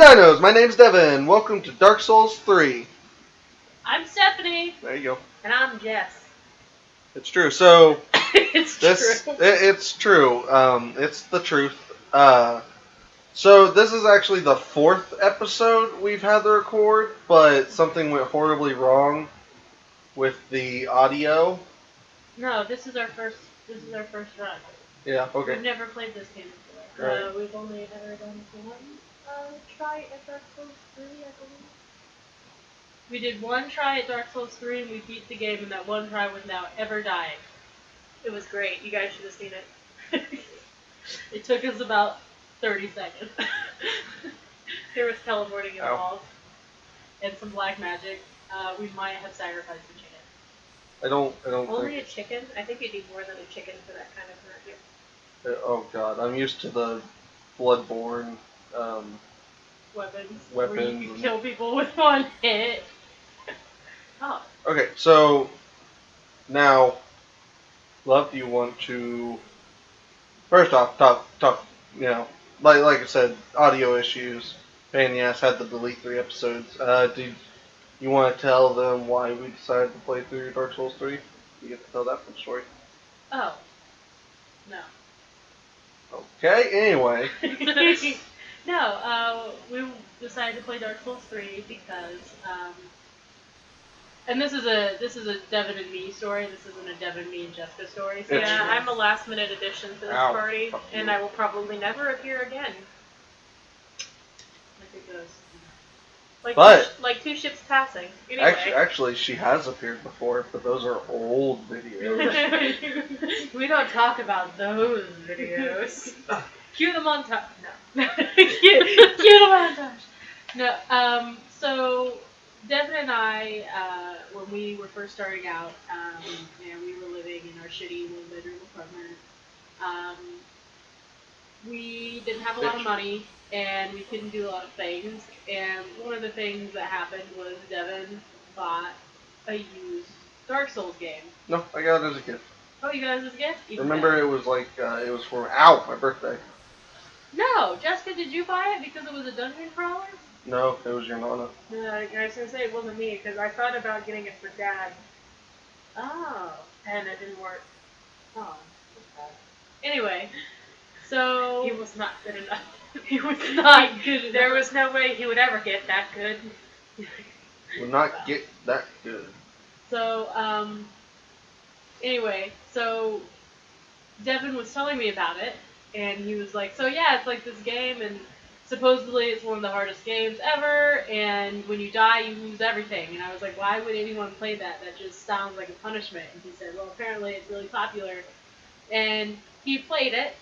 Dinos, my name's Devin. Welcome to Dark Souls 3. I'm Stephanie. There you go. And I'm Jess. It's true. So, it's true. It's true. It's the truth. So this is actually the 4th episode we've had to record, but something went horribly wrong with the audio. No, this is our first run. Yeah, okay. We've never played this game before. Right. We've only ever done one try at Dark Souls 3, I believe. We did one try at Dark Souls 3 and we beat the game, and that one try without ever dying. It was great. You guys should have seen it. It took us about 30 seconds. There was teleporting involved and some black magic. We might have sacrificed the chicken. I don't Only think... a chicken? I think you'd need more than a chicken for that kind of murder. Oh god, I'm used to the Bloodborne, Weapons. Where you can kill people with one hit. Oh. Okay, so now, Love, do you want to first off talk? You know, like I said, audio issues. Pain in the ass. Had to delete 3 episodes. Do you want to tell them why we decided to play through Dark Souls 3? You get to tell that full story. Oh. No. Okay. Anyway. No, we decided to play Dark Souls 3 because, and this is a Devin and me story. This isn't a Devin, me, and Jessica story. So Yeah, I'm a last minute addition to this party, and I will probably never appear again. Like it goes. Like two ships passing. Anyway. Actually, she has appeared before, but those are old videos. We don't talk about those videos. Cue the montage. No. Cue the montage. No. So Devin and I, when we were first starting out, and we were living in our shitty one-bedroom apartment, we didn't have a lot of money, and we couldn't do a lot of things. And one of the things that happened was Devin bought a used Dark Souls game. No, I got it as a gift. Oh, you got it as a gift? Remember, it was like it was for my birthday. No, Jessica, did you buy it because it was a dungeon crawler? No, it was your nana. I was going to say it wasn't me, because I thought about getting it for Dad, Oh. and it didn't work. Oh. Anyway, so... He was not good enough. He was not good enough. There was no way he would ever get that good. Would not get that good. So, anyway, so Devin was telling me about it, and he was like, so yeah, it's like this game, and supposedly it's one of the hardest games ever, and when you die, you lose everything. And I was like, why would anyone play that? That just sounds like a punishment. And he said, well, apparently it's really popular. And he played it,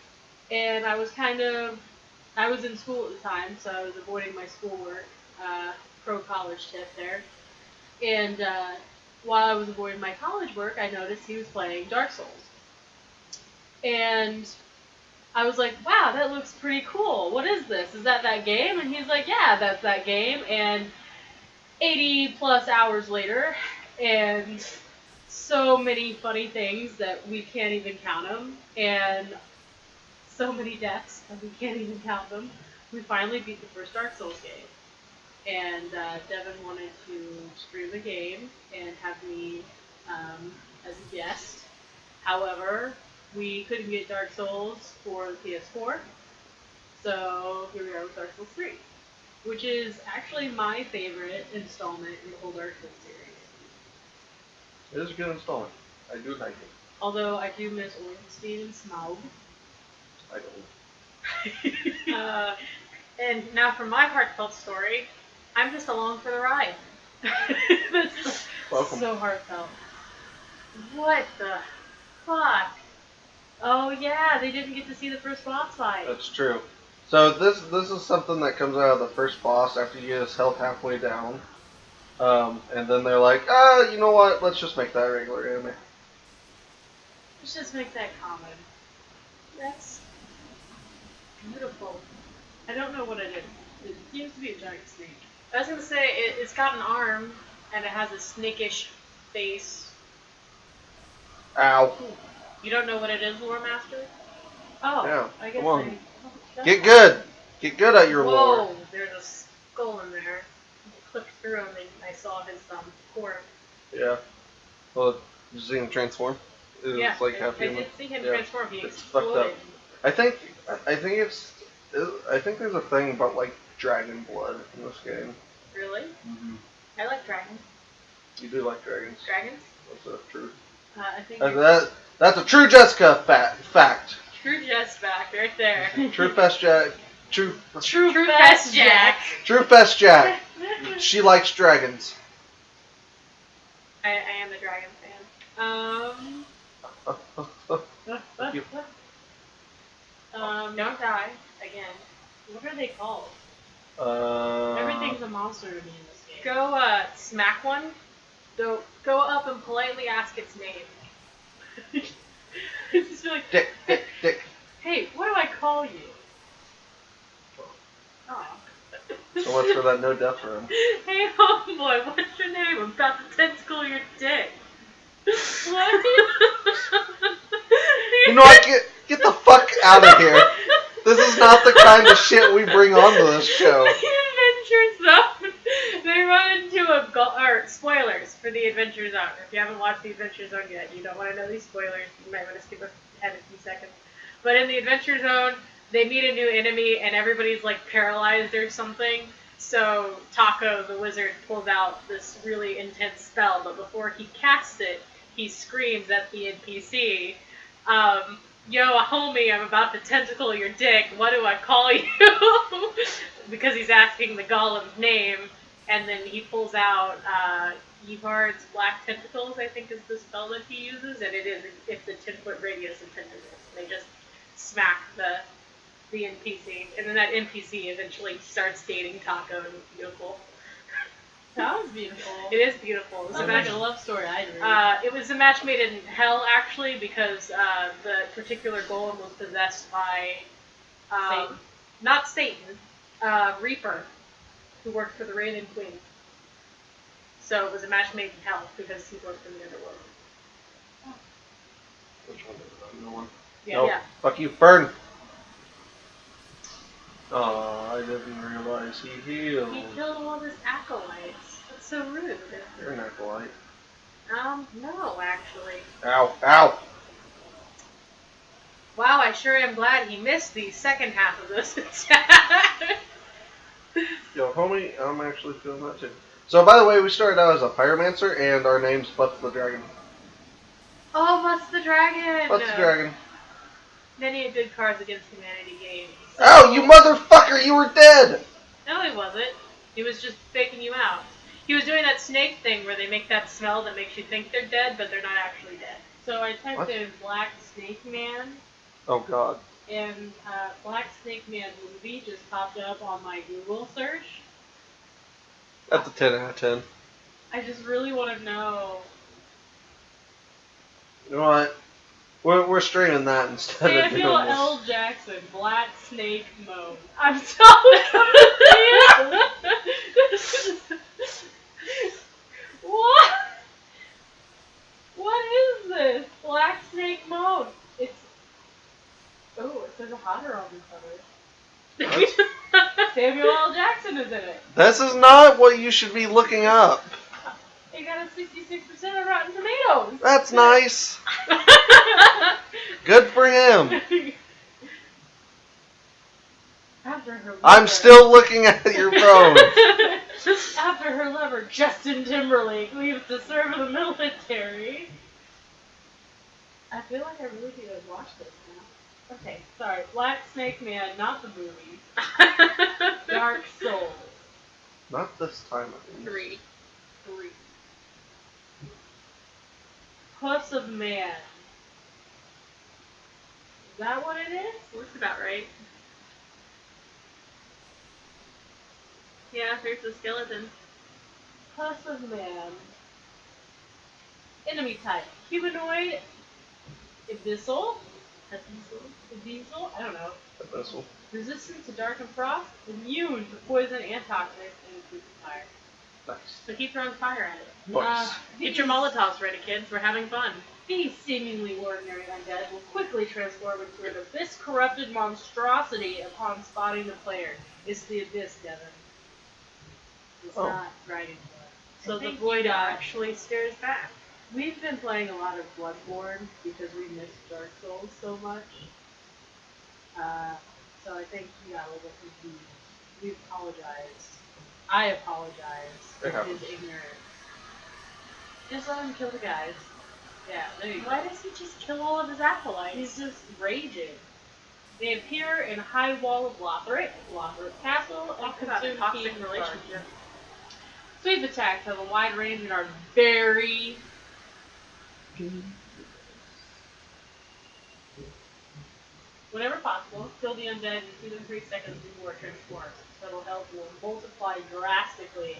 and I was in school at the time, so I was avoiding my schoolwork, pro college tip there. And while I was avoiding my college work, I noticed he was playing Dark Souls. And I was like, wow, that looks pretty cool. What is this? Is that game? And he's like, yeah, that's that game. And 80 plus hours later, and so many funny things that we can't even count them, and so many deaths that we can't even count them, we finally beat the first Dark Souls game. And Devin wanted to stream the game and have me as a guest. However, we couldn't get Dark Souls for the PS4, so here we are with Dark Souls 3, which is actually my favorite installment in the whole Dark Souls series. It is a good installment. I do like it. Although I do miss Ornstein and Smaug. I don't. And now for my heartfelt story, I'm just along for the ride. That's Welcome. So heartfelt. What the fuck? Oh yeah, they didn't get to see the first boss fight. That's true. So this is something that comes out of the first boss after you get his health halfway down. And then they're like, you know what, let's just make that a regular anime. Let's just make that common. That's beautiful. I don't know what it is. It seems to be a giant snake. I was gonna say, it's got an arm, and it has a snakish face. Ow. You don't know what it is, Lore Master? Oh, Yeah, I guess come on. I... Get good. Get good at your lore. Whoa, there's skull in there. Clipped through him, and I saw his core. Yeah. Well, did you see him transform? It Yeah, was like half I human. did see him Yeah. transform. He It's fucked exploded. up. I think there's a thing about like dragon blood in this game. Really? Mm-hmm. I like dragons. You do like dragons. Dragons? That's a true. I think That's a true Jessica fact. True Jess back right there. True Fest Jack. True Fest Jack. True Fest Jack. She likes dragons. I am a dragon fan. You- Don't die again. What are they called? Uh, Everything's a monster to me in this game. Go smack one. Go up and politely ask its name. It's just like, Dick. hey, what do I call you? Aw. So much for that no death room. Hey homeboy, what's your name? I'm about to tentacle your dick. What? You know what? Get the fuck out of here. This is not the kind of shit we bring onto this show. The Adventure Zone. They run into or spoilers for the Adventure Zone. If you haven't watched the Adventure Zone yet, you don't want to know these spoilers. You might want to skip ahead a few seconds. But in the Adventure Zone, they meet a new enemy and everybody's like paralyzed or something. So Taco, the wizard, pulls out this really intense spell, but before he casts it, he screams at the NPC, yo, homie, I'm about to tentacle your dick. What do I call you? Because he's asking the golem's name, and then he pulls out Evard's black tentacles, I think is the spell that he uses, and it's a 10-foot radius of tentacles. They just smack the NPC, and then that NPC eventually starts dating Taco, and it's beautiful. Sounds beautiful. It is beautiful. It was Sounds like a love story I'd read. it was a match made in hell, actually, because the particular golem was possessed by Satan? Not Satan, Reaper, who worked for the Raven Queen. So it was a match made in hell because he worked in the underworld. Which one is it? No one. Yeah. Nope. Yeah. Fuck you, burn. Oh, I didn't realize he healed. He killed all of his acolytes. That's so rude. You're an acolyte. No, actually. Ow. Wow, I sure am glad he missed the second half of this attack. Yo, homie, I'm actually feeling that too. So, by the way, we started out as a pyromancer, and our name's Butts the Dragon. Oh, Butts the Dragon! Butts the Dragon. Many a good Cards Against Humanity game. So, Ow, you motherfucker, you were dead! No, he wasn't. He was just faking you out. He was doing that snake thing where they make that smell that makes you think they're dead, but they're not actually dead. So I typed What? in Black Snake Man, Oh, God. and Black Snake Man movie just popped up on my Google search. That's a 10 out of 10. I just really want to know. You know what? We're streaming that instead of doing Samuel this. L. Jackson, Black Snake Mode. I'm so What? What is this? Black Snake Mode. It's. Oh, it says a hotter on the cover. Samuel L. Jackson is in it. This is not what you should be looking up. It got a 66% on Rotten Tomatoes. That's nice. Good for him. After her lover. I'm still looking at your phone. After her lover, Justin Timberlake, leaves to serve in the military. I feel like I really need to watch this now. Okay, sorry. Black Snake Man, not the movie. Dark Souls. Not this time, at least. 3. Puss of Man. Is that what it is? Looks about right. Yeah, there's the skeleton. Puss of Man. Enemy type. Humanoid. Abyssal? Abyssal? I don't know. Abyssal. Resistant to dark and frost. Immune to poison and toxic. And includes fire. Nice. So keep throwing fire at it. Nice. Get your Molotovs ready, kids. We're having fun. These seemingly ordinary undead will quickly transform into an abyss-corrupted monstrosity upon spotting the player. It's the Abyss, Devin. It's Oh. not Dragon Blood. So I the think void you got- actually stares back. We've been playing a lot of Bloodborne because we miss Dark Souls so much. So I think you got a little confused. We apologize. I apologize for It happens. his ignorance. Just let him kill the guys. Yeah, there you go. Why does he just kill all of his acolytes? He's just raging. They appear in High Wall of Lothric, Lothric Castle, and Talk about a consume toxic King's relationship. Garden. Sweep attacks have a wide range and are very whenever possible, kill the undead in 2 to 3 seconds before it transforms. Subtle health will multiply drastically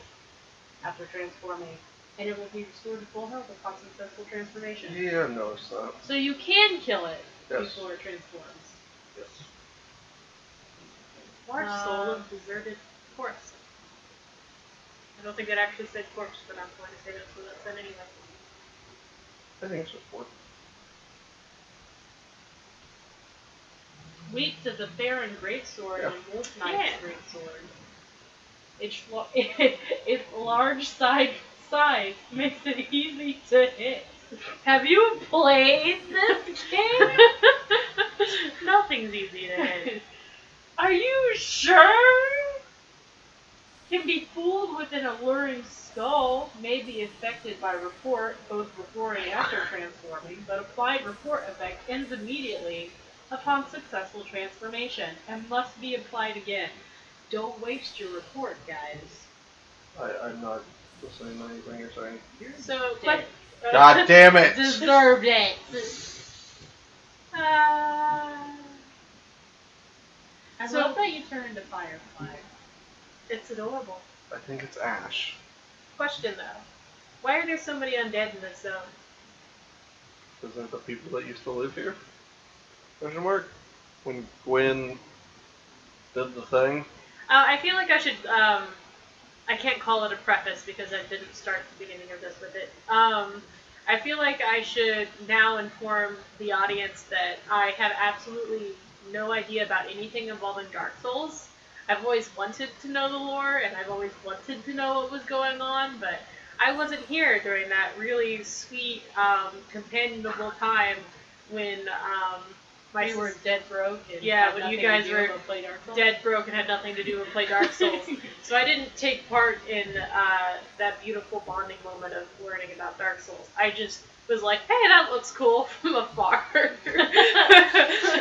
after transforming, and it will be restored to full health upon successful transformation. Yeah, I noticed that. So you can kill it Yes. before it transforms. Yes. Large soul of deserted forest. I don't think it actually said corpse, but I'm going to say that's what it said anyway. I think it's just 4. Weak to the Faron Greatsword Yeah. and Wolf Knight's Yeah. Greatsword. Its large size makes it easy to hit. Have you played this game? Nothing's easy to hit. Are you sure? Can be fooled with an alluring skull, may be affected by report both before and after transforming, but applied report effect ends immediately upon successful transformation and must be applied again. Don't waste your report, guys. I'm not listening to anything you're saying. So, Dead. God damn it! Deserved it. I So- love that you turned into Firefly. it's adorable. I think it's Ash. Question though. Why are there so many undead in this zone? Isn't it the people that used to live here? Question mark? When Gwen did the thing? I feel like I should, I can't call it a preface because I didn't start the beginning of this with it. I feel like I should now inform the audience that I have absolutely no idea about anything involving Dark Souls. I've always wanted to know the lore, and I've always wanted to know what was going on, but I wasn't here during that really sweet, companionable time when, We were dead broke. And Yeah, had when you nothing to guys do were but play Dark Souls. dead broke and had nothing to do with play Dark Souls. So I didn't take part in that beautiful bonding moment of learning about Dark Souls. I just was like, hey, that looks cool from afar.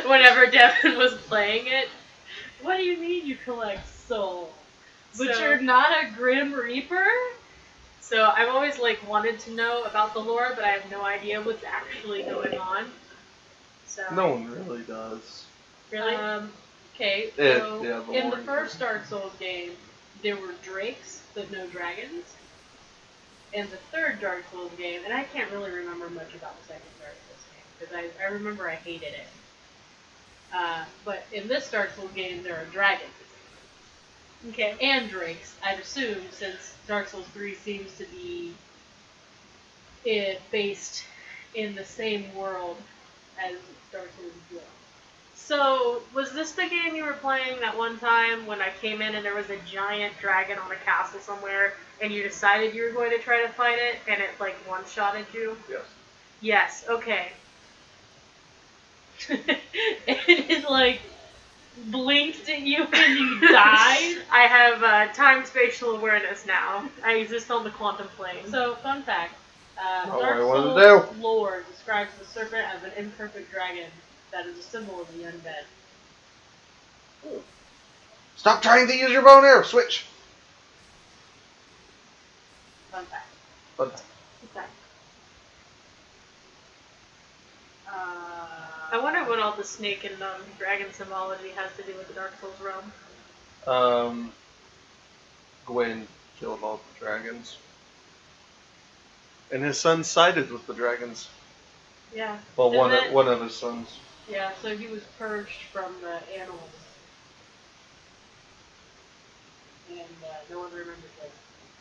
Whenever Devin was playing it. What do you mean you collect soul? But So- you're not a Grim Reaper? So I've always like wanted to know about the lore, but I have no idea what's actually going on. So No one really does. really, Okay, Yeah, so yeah, the in the lore first is- Dark Souls game, there were drakes, but no dragons. In the third Dark Souls game, and I can't really remember much about the second Dark Souls game, because I remember I hated it. But in this Dark Souls game, there are dragons. okay. And drakes, I'd assume, since Dark Souls 3 seems to be based in the same world as Dark Souls 1. So, was this the game you were playing that one time when I came in and there was a giant dragon on a castle somewhere and you decided you were going to try to fight it and it like one-shotted you? Yes. Yes, okay. It like blinked at you and you died. I have time-spatial awareness now. I exist on the quantum plane. So, fun fact. Not what Dark I wanted Souls to lore describes the serpent as an imperfect dragon that is a symbol of the undead. Stop trying to use your bow and arrow! Switch! Fun fact. But Okay. I wonder what all the snake and dragon symbology has to do with the Dark Souls realm. Gwen killed all the dragons. And his son sided with the dragons. Yeah. Well, Isn't one of his sons. Yeah, so he was purged from the animals. And no one remembers it.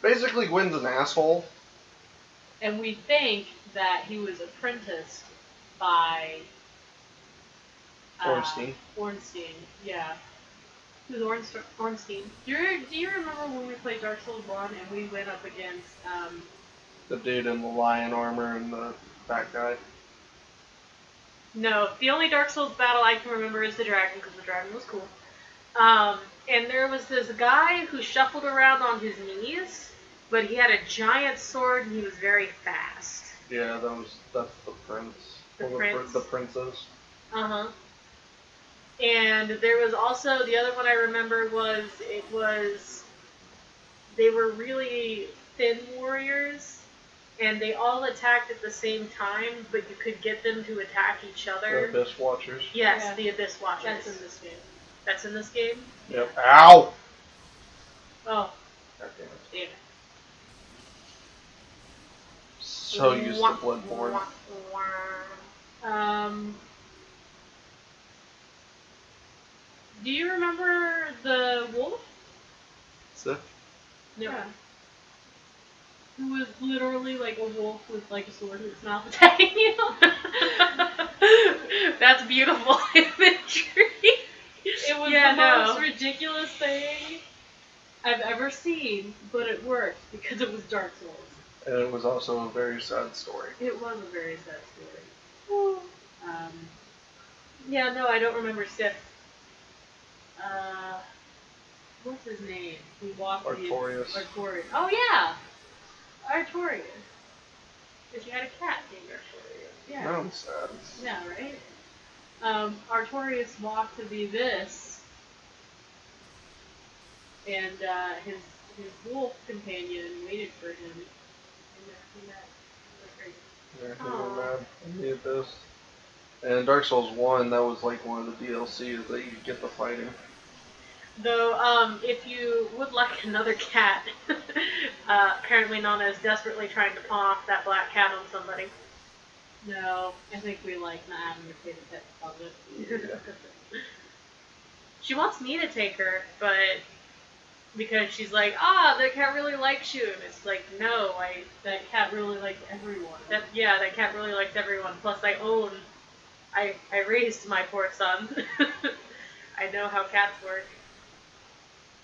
Basically, Gwen's an asshole. And we think that he was apprenticed by Ornstein. Ornstein, yeah. Who's Ornstein? Do you remember when we played Dark Souls 1 and we went up against, The dude in the lion armor and the fat guy. No, the only Dark Souls battle I can remember is the dragon, because the dragon was cool. And there was this guy who shuffled around on his knees, but he had a giant sword and he was very fast. Yeah, that's the prince. The prince? The princess. Uh-huh. And there was also, the other one I remember they were really thin warriors, and they all attacked at the same time, but you could get them to attack each other. The Abyss Watchers. Yes, Yeah. the Abyss Watchers. that's in this game. That's in this game? Yep. Ow! Oh, God damn it. damn it. So used to Bloodborne. Do you remember the wolf? Sith? No. Yeah. Who was literally like a wolf with like a sword in its mouth attacking you? That's beautiful imagery. It was Yeah, the no. most ridiculous thing I've ever seen, but it worked because it was Dark Souls. And it was also a very sad story. It was a very sad story. Yeah, no, I don't remember Sith. What's his name? He walked Artorias. Artorias. Oh yeah, Artorias. Because you had a cat named Artorias. Yeah. That was sad. Yeah, right? Artorias walked to the abyss, and his wolf companion waited for him. And that was great. Yeah, he Aw. was mad. I needed this. And Dark Souls 1, that was like one of the DLCs that you could get the fighting. Though, if you would like another cat, apparently known as desperately trying to pawn off that black cat on somebody. No, I think we like not having to pay the pet deposit. She wants me to take her, but because she's like, that cat really likes you, and it's like, no, That cat really likes everyone. that cat really likes everyone. Plus, I raised my poor son. I know how cats work.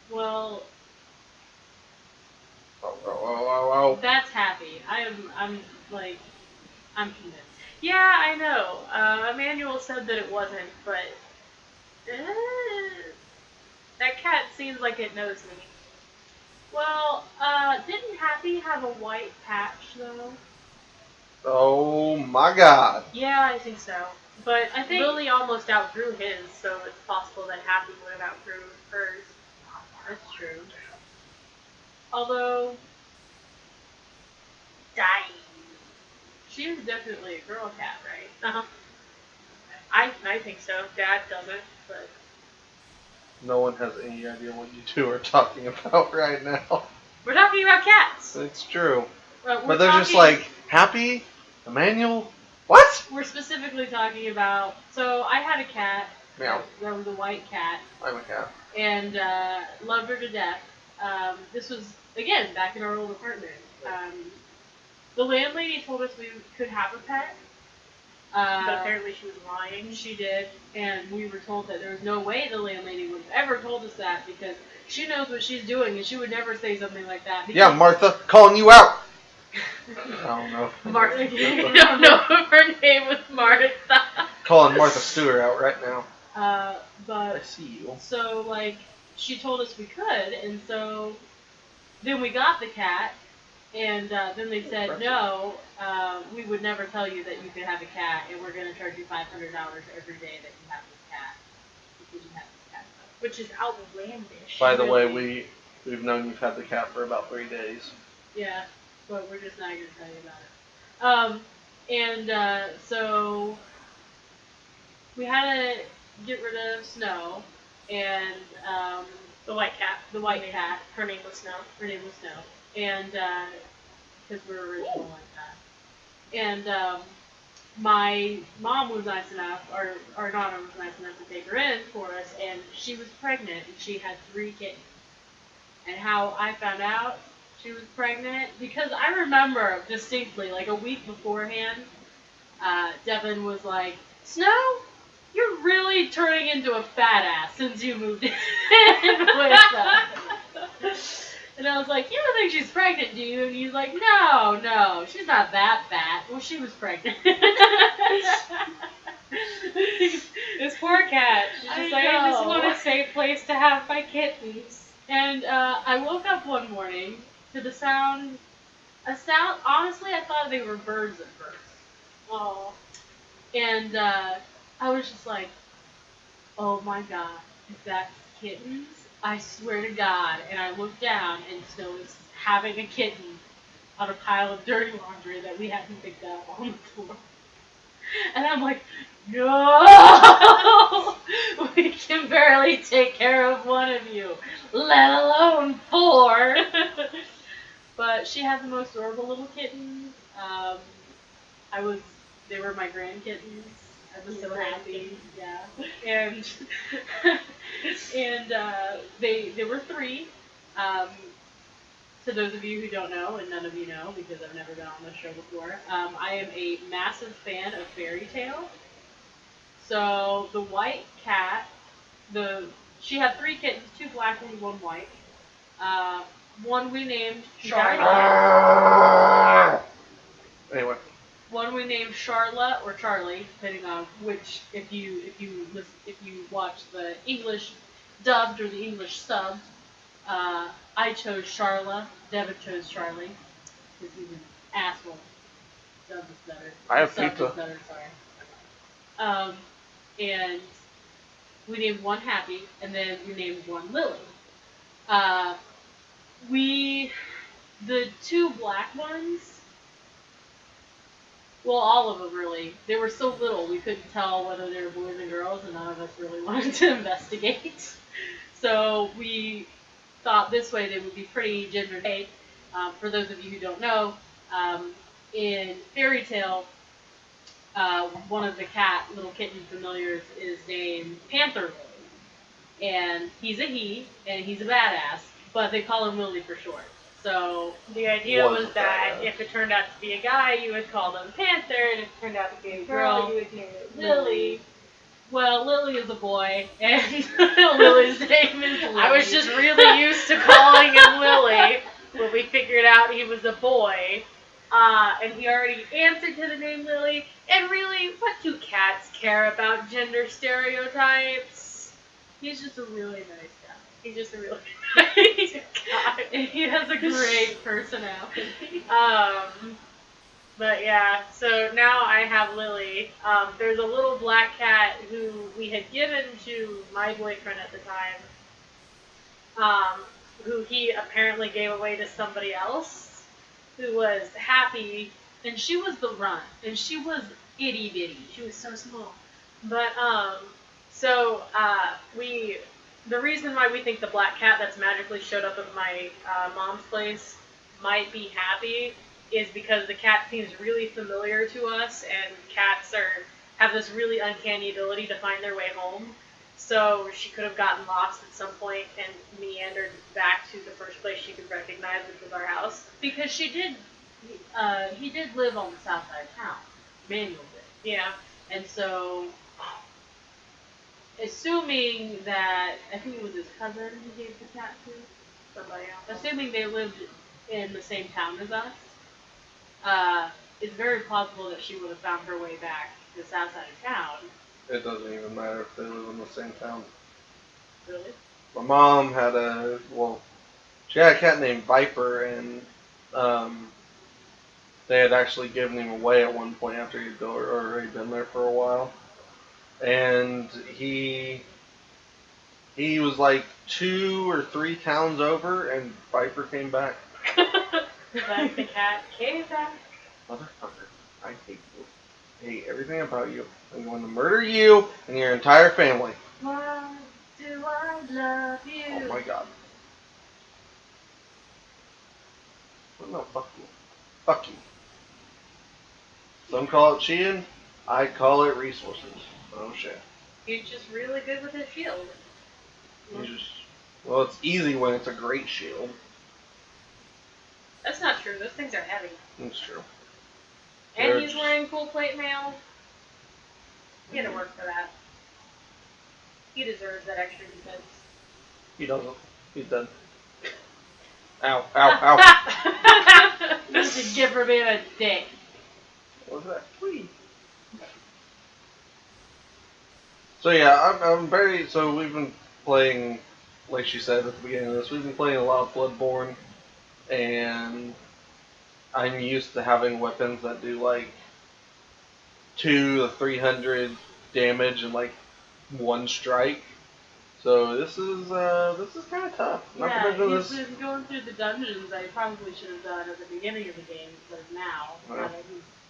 Well, Oh. that's happy. I'm convinced. Yeah, I know. Emmanuel said that it wasn't, but that cat seems like it knows me. Well, didn't Happy have a white patch though? Oh my god. Yeah, I think so. But I think- Lily almost outgrew his, so it's possible that Happy would have outgrew hers. That's true. Although, Dying. she is definitely a girl cat, right? Uh-huh. I think so. Dad doesn't, but No one has any idea what you two are talking about right now. we're talking about cats. It's true. We're But they're just talking- like, Happy? Emmanuel? What? We're specifically talking about. So I had a cat. Meow. There was a white cat, I'm a cat. and loved her to death. This was again back in our old apartment. The landlady told us we could have a pet. But apparently she was lying. She did, and we were told that there was no way the landlady would have ever told us that because she knows what she's doing and she would never say something like that. Yeah, Martha, calling you out. I don't know. Martha. I don't know if her name was Martha. Calling Martha Stewart out right now. I But see you. so like she told us we could, and so then we got the cat, and then they said no, we would never tell you that you could have a cat, and we're going to charge you $500 every day that you have this cat because you have this cat. Which is outlandish. By the way, we've known you've had the cat for about 3 days. Yeah, but we're just not going to tell you about it. So we had to get rid of Snow, and The white cat. the white cat. Her name was Snow. Her name was Snow, and because we're original like that. And my mom was nice enough, or our daughter was nice enough to take her in for us, and she was pregnant, and she had 3 kittens. And how I found out she was pregnant, because I remember distinctly, like a week beforehand, Devin was like, Snow, you're really turning into a fat ass since you moved in with us. And I was like, you don't think she's pregnant, do you? And he's like, no, she's not that fat. Well, she was pregnant. This poor cat. She's just like, I just want a safe place to have my kittens. And I woke up one morning to a sound, honestly, I thought they were birds at first. Oh. And I was just like, oh my god, if that's kittens, I swear to God. And I looked down and Snow was having a kitten on a pile of dirty laundry that we hadn't picked up on the floor. And I'm like, no! We can barely take care of one of you, let alone 4. But she had the most adorable little kittens. They were my grand kittens. I was so happy. Yeah. And they were 3. To those of you who don't know, and none of you know because I've never been on this show before, I am a massive fan of fairy tale. So the white cat, she had 3 kittens, 2 black and 1 white. One we named Charlotte. Anyway. One we named Charlotte or Charlie, depending on which. If you watch the English dubbed or the English subbed, I chose Charla. Devin chose Charlie because he's an asshole. Dubbed is better. I have subbed pizza. Is better, sorry. And we named one Happy, and then we named one Lily. The 2 black ones, well, all of them really, they were so little we couldn't tell whether they were boys and girls, and none of us really wanted to investigate. So we thought this way they would be pretty gender neutral. For those of you who don't know, in Fairy Tale, one of the little kitten familiars is named Panther Lily. And he's a he, and he's a badass, but they call him Lily for short. So the idea was that if it turned out to be a guy, you would call them Panther, and if it turned out to be a girl, you would name it Lily. Well, Lily is a boy, and Lily's name is Lily. I was just really used to calling him Lily when we figured out he was a boy. And he already answered to the name Lily. And really, what do cats care about gender stereotypes? He's just a really nice guy. He's just a really nice guy. He has a great personality. But yeah, so now I have Lily. There's a little black cat who we had given to my boyfriend at the time, who he apparently gave away to somebody else, who was Happy, and she was the runt, and she was itty bitty. She was so small. But the reason why we think the black cat that's magically showed up at my mom's place might be Happy is because the cat seems really familiar to us, and cats have this really uncanny ability to find their way home. So she could have gotten lost at some point and meandered back to the first place she could recognize, which was our house. Because he did live on the south side of town. Manuel did. Yeah. And so, assuming that, I think it was his cousin he gave the cat to, Somebody else. Assuming they lived in the same town as us, it's very possible that she would have found her way back to the south side of town. It doesn't even matter if they live in the same town. Really? My mom had she had a cat named Viper, and they had actually given him away at one point after he'd already been there for a while. And he was like 2 or 3 towns over, and Viper came back. Like the cat came back. Motherfucker, I hate you. I hate everything about you. I'm going to murder you and your entire family. Why do I love you? Oh my god. Well, no, fuck you. Fuck you. Some call it cheating. I call it resources. Oh shit. He's just really good with his shield. Well, it's easy when it's a great shield. That's not true. Those things are heavy. That's true. And he's wearing full plate mail. He had to work for that. He deserves that extra defense. He doesn't. He's dead. Ow, ow, ow. You should give her being a dick. What was that? Please. So yeah, I'm very. So we've been playing, like she said at the beginning of this, we've been playing a lot of Bloodborne, and I'm used to having weapons that do like 200 to 300 damage in like one strike. So this is kind of tough. Not to Yeah, mention he's this. been going through the dungeons I probably should have done at the beginning of the game instead of now. Yeah. Now that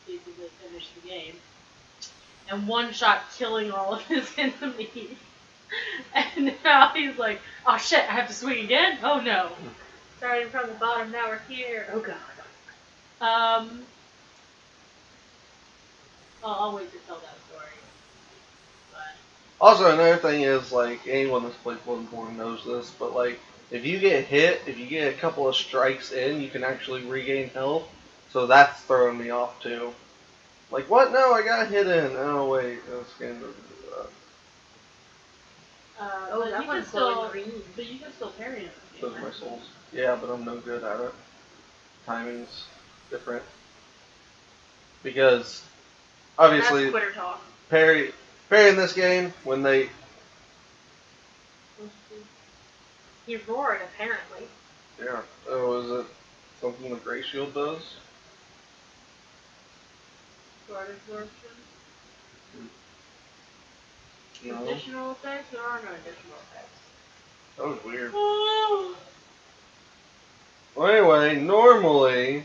he's basically finished the game. And one shot killing all of his enemies. And now he's like, oh shit, I have to swing again? Oh no. Starting from the bottom, now we're here. Oh god. I'll wait to tell that story. But Also, another thing is, like, anyone that's played Bloodborne knows this, but, like, if you get hit, if you get a couple of strikes in, you can actually regain health. So that's throwing me off, too. Like, what? No, I got hit in. Oh, wait. This game doesn't do that. but that you one's can still, glowing green. but you can still parry it. So is my souls. Yeah, but I'm no good at it. Timing's different. Because, obviously, That's Twitter talk. parry in this game, when they... He roared, apparently. Yeah. Oh, is it something the Gray Shield does? Sword absorption. No. Additional effects? There are no additional effects. That was weird. Oh. Well, anyway, normally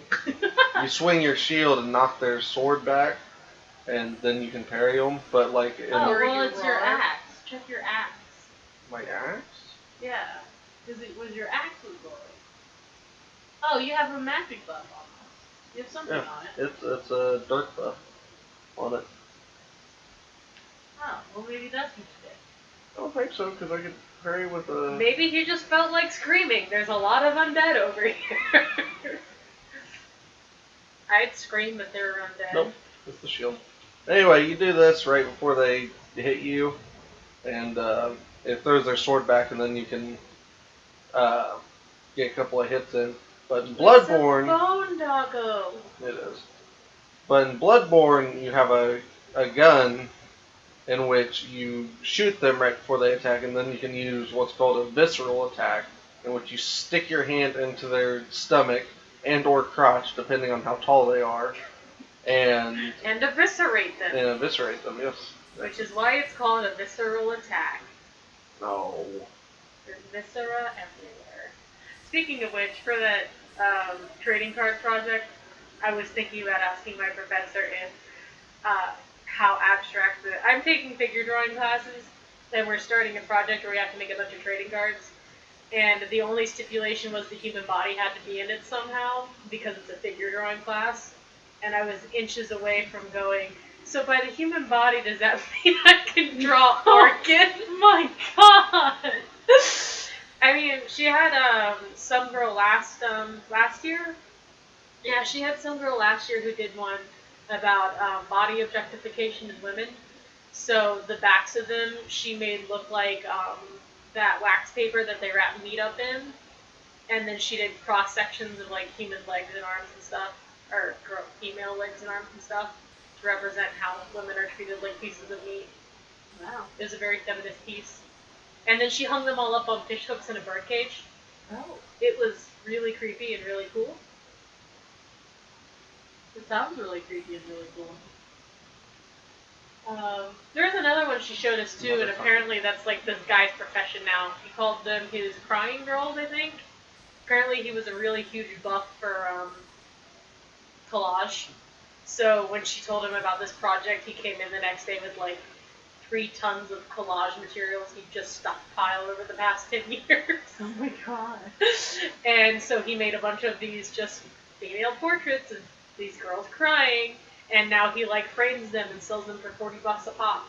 you swing your shield and knock their sword back, and then you can parry them. But like, in Oh, Or well, you it's your roar. axe. Check your axe. my axe, Yeah, because it was your axe was glowing. Oh, you have a magic buff on this. You have something yeah, on it. it's a dark buff on it. Oh, well, maybe that's what you did. I don't think so, because I could parry with a. Maybe he just felt like screaming. There's a lot of undead over here. I'd scream, but they're undead. Nope, it's the shield. Anyway, you do this right before they hit you, and it throws their sword back, and then you can get a couple of hits in. But in Bloodborne, It's a bone doggo. it is. But in Bloodborne, you have a gun in which you shoot them right before they attack, and then you can use what's called a visceral attack, in which you stick your hand into their stomach and or crotch, depending on how tall they are, and eviscerate them. eviscerate them. Yes. Which is why it's called a visceral attack. No. There's viscera everywhere. Speaking of which, for that trading card project, I was thinking about asking my professor if how abstract I'm taking figure drawing classes, and we're starting a project where we have to make a bunch of trading cards. And the only stipulation was the human body had to be in it somehow, because it's a figure drawing class. And I was inches away from going, so by the human body, does that mean I can draw organs? My God! I mean, she had some girl last year. Yeah, she had some girl last year who did one about body objectification in women. So the backs of them she made look like that wax paper that they wrap meat up in, and then she did cross sections of like human legs and arms and stuff, or female legs and arms and stuff, to represent how women are treated like pieces of meat. Wow. It was a very feminist piece. And then she hung them all up on fish hooks in a birdcage. Oh. It was really creepy and really cool. It sounds really creepy and really cool. There's another one she showed us too, and apparently that's like this guy's profession now. He called them his crying girls, I think. Apparently he was a really huge buff for collage. So when she told him about this project, he came in the next day with like 3 tons of collage materials he just stockpiled over the past 10 years. Oh my God. And so he made a bunch of these just female portraits of these girls crying, and now he like frames them and sells them for $40 a pop.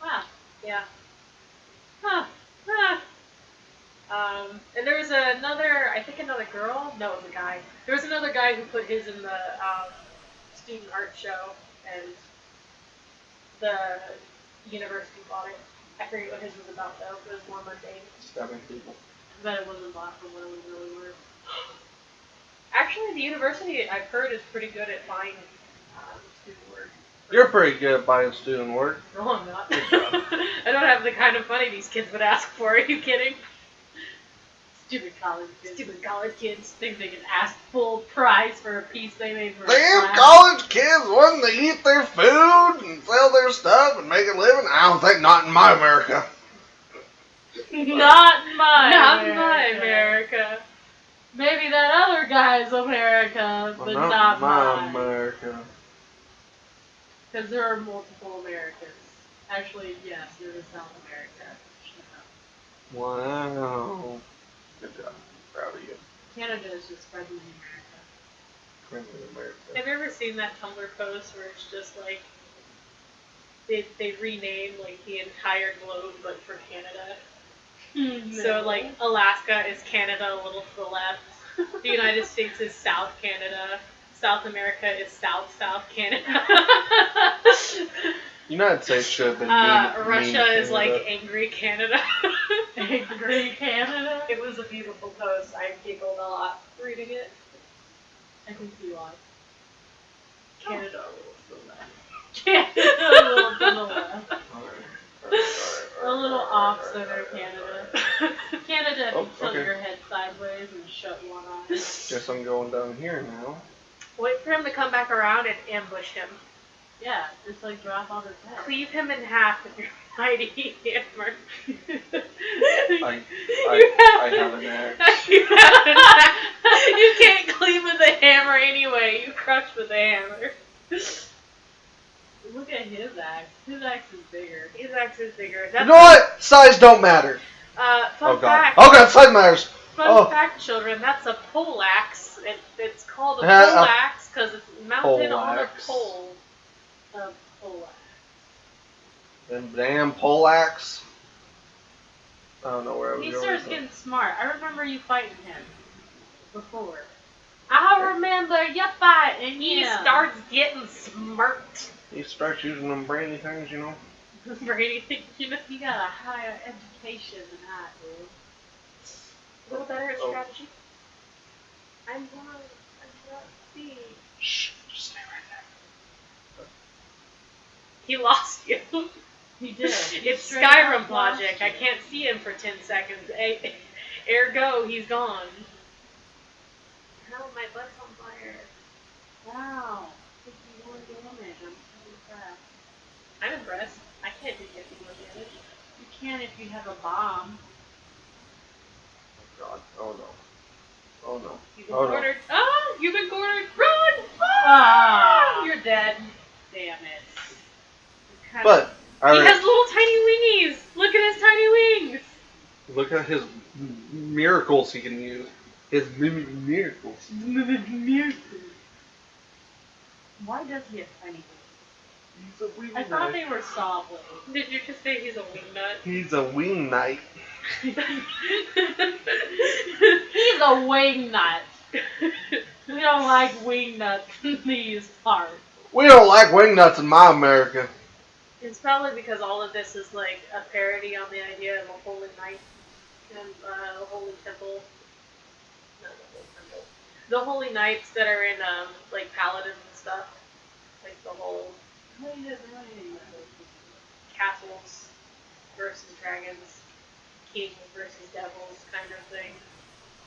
Wow. Yeah. Huh. And there was another girl. No, it was a guy. There was another guy who put his in the student art show, and the university bought it. I forget what his was about though. It was more mundane. Stabbing people. But it wasn't bought for what it was really worth. Actually, the university I've heard is pretty good at buying student work. You're pretty good at buying student work. No, I'm not. I don't have the kind of money these kids would ask for. Are you kidding? Stupid college kids. Stupid college kids. Think they can ask full price for a piece they made for a Damn class. college kids wanting to eat their food and sell their stuff and make a living? I don't think not in my America. Not in my Not America. my America. Maybe that other guy's America, but not my mine. America. Because there are multiple Americas. Actually, yes, there is South America. Shut up. Wow. Good job. Proud of you. Canada is just friendly America. Friendly America. Have you ever seen that Tumblr post where it's just like they rename like the entire globe but for Canada? So like Alaska is Canada a little to the left. The United States is South Canada. South America is South Canada. United States should have been Russia mean is like Canada. angry Canada. Angry Canada? It was a beautiful post. I giggled a lot reading it. I can see why. Canada a little to the left. Canada, a little to the left. Alright. A little off-center Canada. Canada, if Oh, you tilt okay. your head sideways and shut one eye. Guess I'm going down here now. Wait for him to come back around and ambush him. Yeah, just like drop on his head. Cleave him in half with your mighty hammer. I have an axe. You have an axe. You can't cleave with a hammer anyway. You crush with a hammer. Look at his axe. His axe is bigger. His axe is bigger. You know what? Size don't matter. Fun God. fact. Oh god, size matters. Fun fact, children. That's a pole axe. It's called a Yeah, pole axe because it's mounted pole on a axe. pole. A pole Them damn poleaxe. I don't know where I was He going. starts with getting smart. I remember you fighting him before. I remember you fighting He him. starts getting smirked. that. He starts using them brainy things, you know. Brady, you know, You got a higher education than I do. a little better at Oh. strategy. I'm not see. Shh, just stay right there. He lost you. He did. He It's straight Skyrim up lost logic. you. I can't see him for 10 seconds. Ergo, he's gone. Hell, my butt's on fire. Wow. 51 damage. I'm so impressed. I'm impressed. I can't do 51 damage. You can if you have a bomb. God. Oh no. Oh no. You've been Oh no. cornered. Ah! You've been cornered. Run! Ah! You're dead. Damn it. Kind But He I has little tiny wingies. Look at his tiny wings. look at his miracles he can use. His miracles. Why does he have tiny wings? He's a wing I thought knight. they were saw blades. Did you just say he's a wingnut? He's a wing knight. He's a wing nut. We don't like wing nuts in these parts. We don't like wing nuts in my America. It's probably because all of this is like a parody on the idea of a holy knight and a holy temple. Not the holy temple. The holy knights that are in like paladins and stuff. Like the whole castles versus dragons, kings versus devils kind of thing.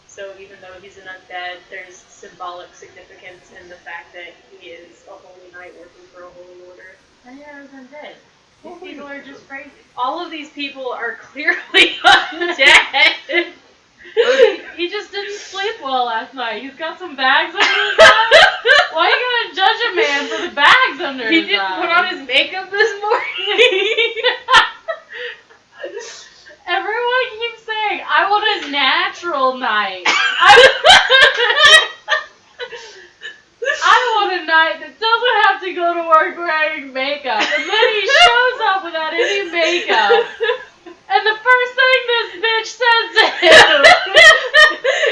So even though he's an undead, there's symbolic significance in the fact that he is a holy knight working for a holy order. I never been dead. These people are just crazy. All of these people are clearly undead. He just didn't sleep well last night. He's got some bags under his eyes. Why are you gonna judge a man for the bags under He his didn't eyes? put on his makeup this morning. Everyone keeps saying, I want a natural night. I want a night that doesn't have to go to work wearing makeup. And then he shows up without any makeup. And the first thing this bitch says to him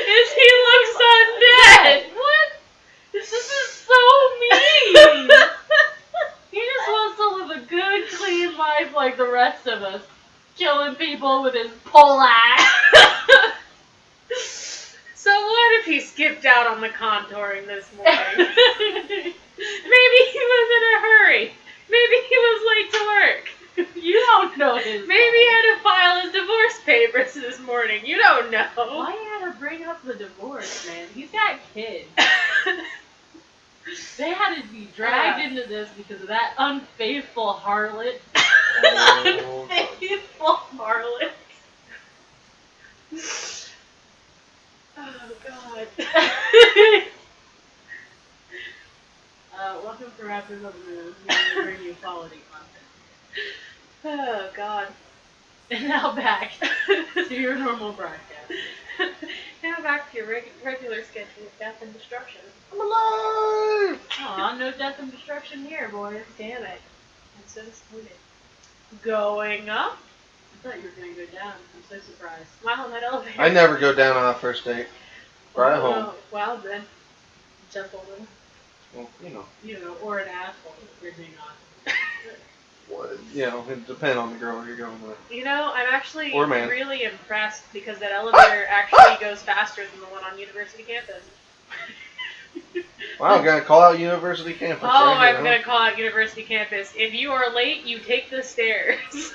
is he looks undead. What? This is so mean. He just wants to live a good, clean life like the rest of us. killing people with his pole axe. So what if he skipped out on the contouring this morning? Maybe he was in a hurry. Maybe he was late to work. You don't know his Maybe he had to file his divorce papers this morning. You don't know. Why you had to bring up the divorce, man? He's got kids. They had to be dragged into this because of that unfaithful harlot. Unfaithful harlot. Oh, God. Welcome to Raptors of the Moon. We bring you quality content. Oh, God. And now back to your normal broadcast. Now back to your regular schedule of death and destruction. I'm alive! Aw, no death and destruction here, boys. Damn it. I'm so disappointed. Going up? I thought you were going to go down. I'm so surprised. Wow, that elevator. I never go down on a first date. Right home. Oh, well then. Gentlemen. Well, You know, or an asshole, depending on. it depends on the girl you're going with. You know, I'm actually Or man. really impressed because that elevator actually goes faster than the one on University campus. Wow, I'm gonna call out University campus. Oh, right here, I'm going to call out University campus. If you are late, you take the stairs.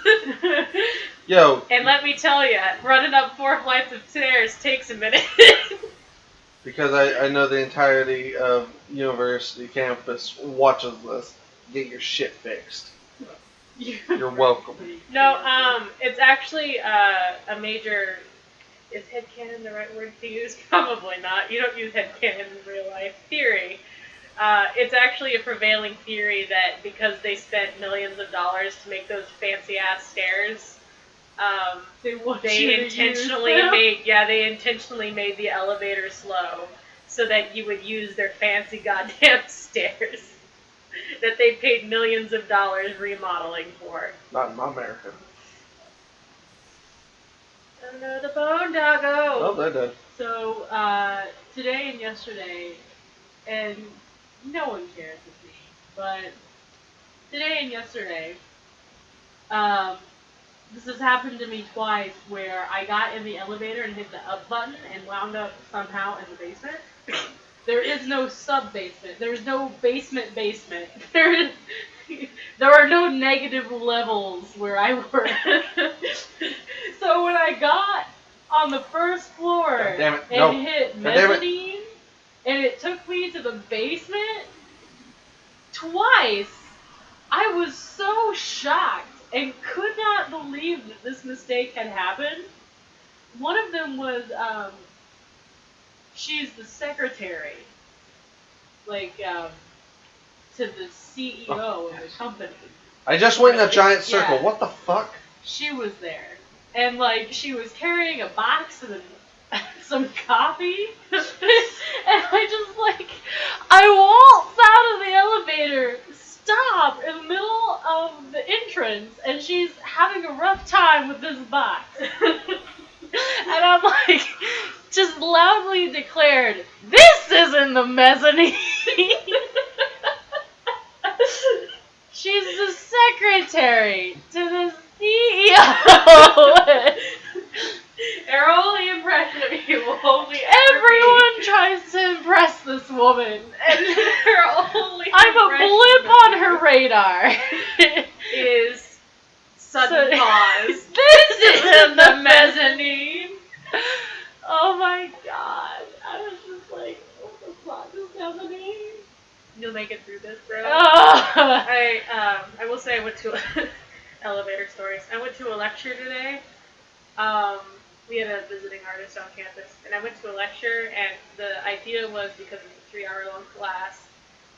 Yo, And let me tell you, running up 4 flights of stairs takes a minute. because I know the entirety of University campus watches this. Get your shit fixed. You're welcome. No, it's actually a major. Is headcanon the right word to use? Probably not. You don't use headcanon in real life. Theory. It's actually a prevailing theory that because they spent millions of dollars to make those fancy ass stairs, they intentionally made the elevator slow so that you would use their fancy goddamn stairs that they paid millions of dollars remodeling for. Not in my America. Another bone doggo. Oh, they're dead. So, today and yesterday, and no one cares with me, but today and yesterday, this has happened to me twice where I got in the elevator and hit the up button and wound up somehow in the basement. There is no sub-basement. There's no basement. There are no negative levels where I work. So when I got on the first floor God damn it. and No. hit God damn it. mezzanine, and it took me to the basement, twice, I was so shocked and could not believe that this mistake had happened. One of them was, she's the secretary, to the CEO of the company. I just went in a giant circle. Yeah. What the fuck? She was there. And, she was carrying a box and some coffee. And I waltzed out of the elevator, stop in the middle of the entrance, and she's having a rough time with this box. And I'm just loudly declared, "This isn't the mezzanine." She's the secretary to the CEO. Her only impression of you will only Everyone tries to impress this woman, and her only I'm a blip on her radar. is sudden pause. This isn't the mezzanine. Oh my god. I was just like, what the fuck is happening? You'll make it through this, bro. Oh. I will say I went to elevator stories. I went to a lecture today. We had a visiting artist on campus, and I went to a lecture, and the idea was because it's a 3-hour-long class,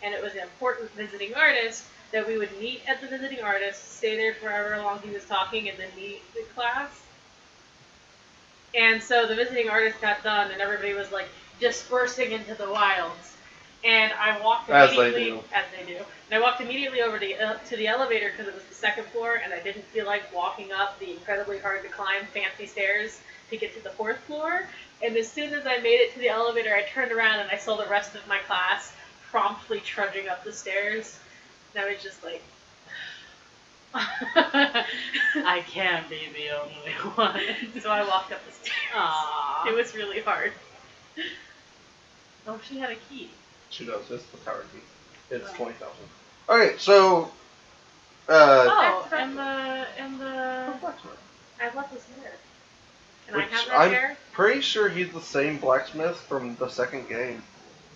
and it was an important visiting artist, that we would meet at the visiting artist, stay there for however long he was talking, and then meet the class. And so the visiting artist got done, and everybody was dispersing into the wilds. And I walked immediately, as they do. And I walked immediately over to the elevator because it was the second floor, and I didn't feel like walking up the incredibly hard to climb fancy stairs to get to the 4th floor. And as soon as I made it to the elevator, I turned around and I saw the rest of my class promptly trudging up the stairs. And I was just like, I can't be the only one. So I walked up the stairs. Aww. It was really hard. Oh, she had a key. She does. It's the tower key. It's Oh. 20,000. Okay, so. Oh, That's and the. I left this hair. Can I Which have that I'm hair? pretty sure he's the same blacksmith from the second game.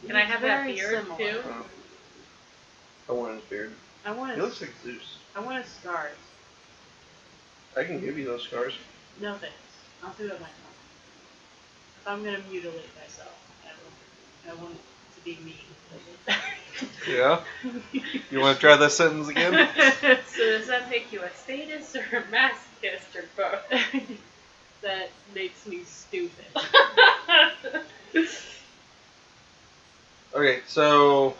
Can I have that Very beard similar. too? I want his beard. I want He his. looks like Zeus. I want his scars. I can give you those scars. No thanks. I'll do it myself. If I'm gonna mutilate myself, I want it to be me. Yeah? You want to try that sentence again? So does that make you a sadist or a masochist or both? That makes me stupid. Okay, so.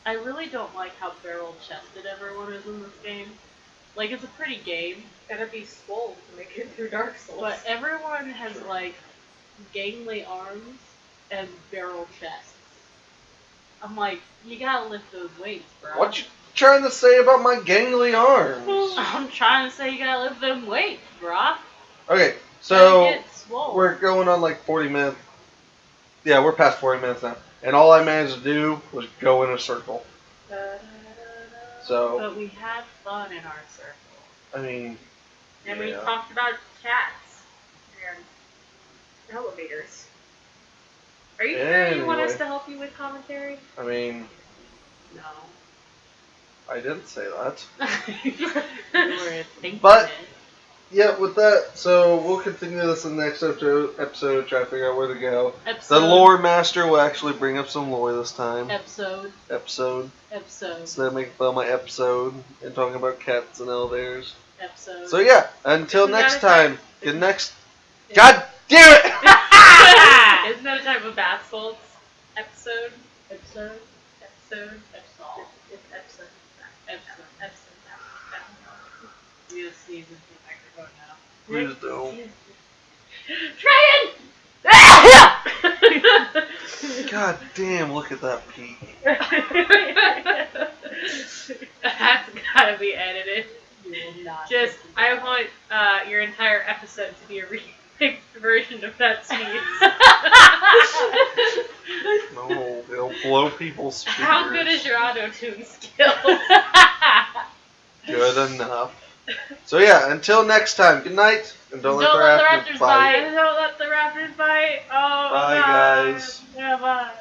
I really don't like how barrel-chested everyone is in this game. Like, it's a pretty game, Gotta be swole to make it through Dark Souls. but everyone has, like, gangly arms and barrel chests. I'm like, you gotta lift those weights, bro. What you trying to say about my gangly arms? I'm trying to say you gotta lift them weights, bruh. Okay, so. Gotta get swole. We're going on like 40 minutes. Yeah, we're past 40 minutes now. And all I managed to do was go in a circle. So, But we had fun in our circle. I mean, And we yeah. talked about cats and elevators. Are you sure you want us Anyway. to help you with commentary? I mean, No. I didn't say that. You were thinking But- it. Yeah, with that, so we'll continue this in the next episode, try to figure out where to go. The Episode. lore master will actually bring up some lore this time. Episode. Episode. Episode. Instead of making fun of my episode and talking about cats and elevators. Episode. So yeah, until Isn't that next a time- time, good next. God damn it! Isn't that a type of bath salts? Episode? Episode. Episode? Episode. It's episode. Episode. Episode. We just sneeze into the microphone now. Please don't. Try God damn, look at that peak. That's gotta be edited. You will not. Just, I want your entire episode to be a remixed version of that sneeze. No, it'll blow people's speakers. How good is your auto-tune skills? Good enough. So yeah, until next time, good night, and don't let the Raptors bite. And don't let the Raptors bite. Oh, Bye, guys. Yeah, bye.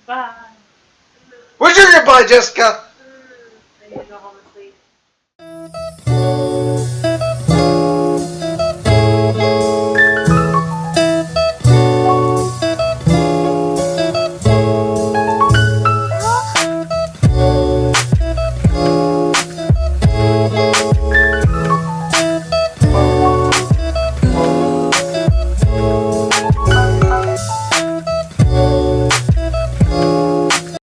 Bye. Where's your goodbye, Jessica? I need to go home and